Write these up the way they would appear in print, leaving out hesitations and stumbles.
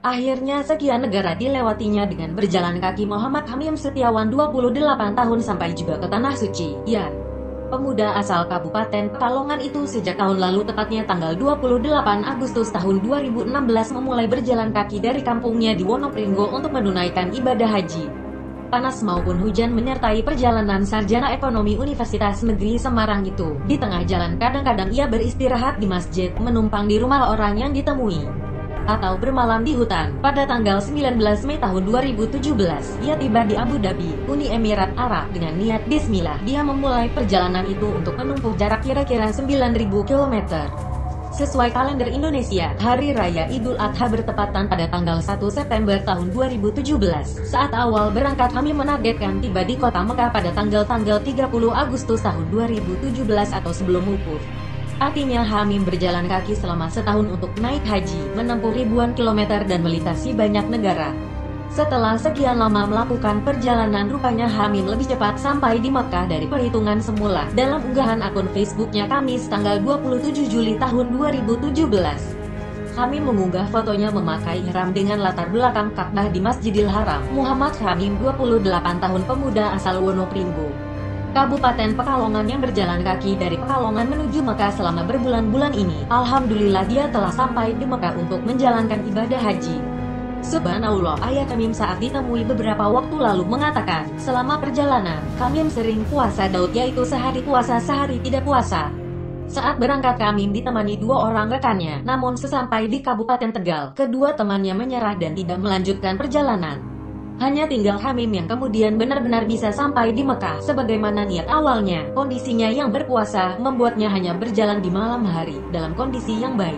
Akhirnya sekian negara dilewatinya dengan berjalan kaki. Muhammad Hamim Setiawan 28 tahun sampai juga ke Tanah Suci. Ya, pemuda asal Kabupaten Pekalongan itu sejak tahun lalu, tepatnya tanggal 28 Agustus tahun 2016, memulai berjalan kaki dari kampungnya di Wonopringgo untuk menunaikan ibadah haji. Panas maupun hujan menyertai perjalanan sarjana ekonomi Universitas Negeri Semarang itu. Di tengah jalan kadang-kadang ia beristirahat di masjid, menumpang di rumah orang yang ditemui, atau bermalam di hutan. Pada tanggal 19 Mei tahun 2017, ia tiba di Abu Dhabi, Uni Emirat Arab. Dengan niat bismillah, dia memulai perjalanan itu untuk menempuh jarak kira-kira 9.000 km. Sesuai kalender Indonesia, Hari Raya Idul Adha bertepatan pada tanggal 1 September tahun 2017. Saat awal berangkat, kami menargetkan tiba di kota Mekah pada tanggal 30 Agustus tahun 2017 atau sebelum wukuf. Artinya Hamim berjalan kaki selama setahun untuk naik haji, menempuh ribuan kilometer dan melintasi banyak negara. Setelah sekian lama melakukan perjalanan, rupanya Hamim lebih cepat sampai di Mekah dari perhitungan semula. Dalam unggahan akun Facebooknya Kamis tanggal 27 Juli tahun 2017, Hamim mengunggah fotonya memakai ihram dengan latar belakang Ka'bah di Masjidil Haram. Muhammad Hamim, 28 tahun, pemuda asal Wonopringgo, Kabupaten Pekalongan, yang berjalan kaki dari Pekalongan menuju Mekah selama berbulan-bulan ini. Alhamdulillah dia telah sampai di Mekah untuk menjalankan ibadah haji. Subhanallah, ayah Hamim saat ditemui beberapa waktu lalu mengatakan, selama perjalanan, Hamim sering puasa Daud, yaitu sehari puasa sehari tidak puasa. Saat berangkat Hamim ditemani dua orang rekannya, namun sesampai di Kabupaten Tegal, kedua temannya menyerah dan tidak melanjutkan perjalanan. Hanya tinggal Hamim yang kemudian benar-benar bisa sampai di Mekah sebagaimana niat awalnya. Kondisinya yang berpuasa membuatnya hanya berjalan di malam hari dalam kondisi yang baik.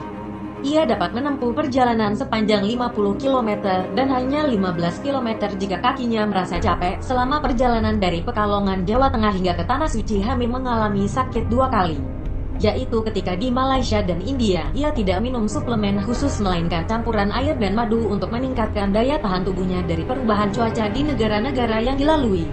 Ia dapat menempuh perjalanan sepanjang 50 km dan hanya 15 km jika kakinya merasa capek. Selama perjalanan dari Pekalongan, Jawa Tengah hingga ke Tanah Suci, Hamim mengalami sakit 2 kali, yaitu ketika di Malaysia dan India. Ia tidak minum suplemen khusus melainkan campuran air dan madu untuk meningkatkan daya tahan tubuhnya dari perubahan cuaca di negara-negara yang dilalui.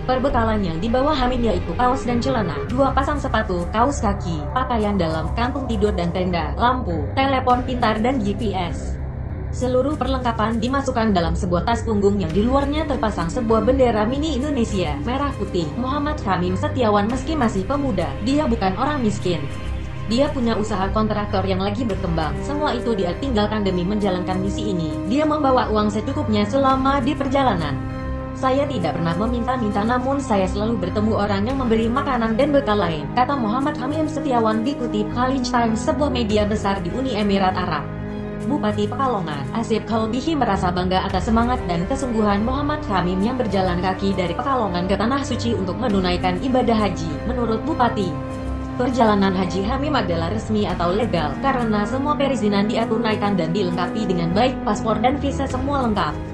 Perbekalan yang dibawa Hamim yaitu kaos dan celana, 2 pasang sepatu, kaos kaki, pakaian dalam, kantung tidur dan tenda, lampu, telepon pintar dan GPS. Seluruh perlengkapan dimasukkan dalam sebuah tas punggung yang di luarnya terpasang sebuah bendera mini Indonesia, merah putih. Muhammad Hamim Setiawan meski masih pemuda, dia bukan orang miskin. Dia punya usaha kontraktor yang lagi berkembang. Semua itu dia tinggalkan demi menjalankan misi ini. Dia membawa uang secukupnya selama di perjalanan. Saya tidak pernah meminta-minta, namun saya selalu bertemu orang yang memberi makanan dan bekal lain, kata Muhammad Hamim Setiawan dikutip Khaleej Times, sebuah media besar di Uni Emirat Arab. Bupati Pekalongan, Asif Kalbihi, merasa bangga atas semangat dan kesungguhan Muhammad Hamim yang berjalan kaki dari Pekalongan ke Tanah Suci untuk menunaikan ibadah haji. Menurut Bupati, perjalanan haji Hamim adalah resmi atau legal, karena semua perizinan dia tunaikan dan dilengkapi dengan baik, paspor dan visa semua lengkap.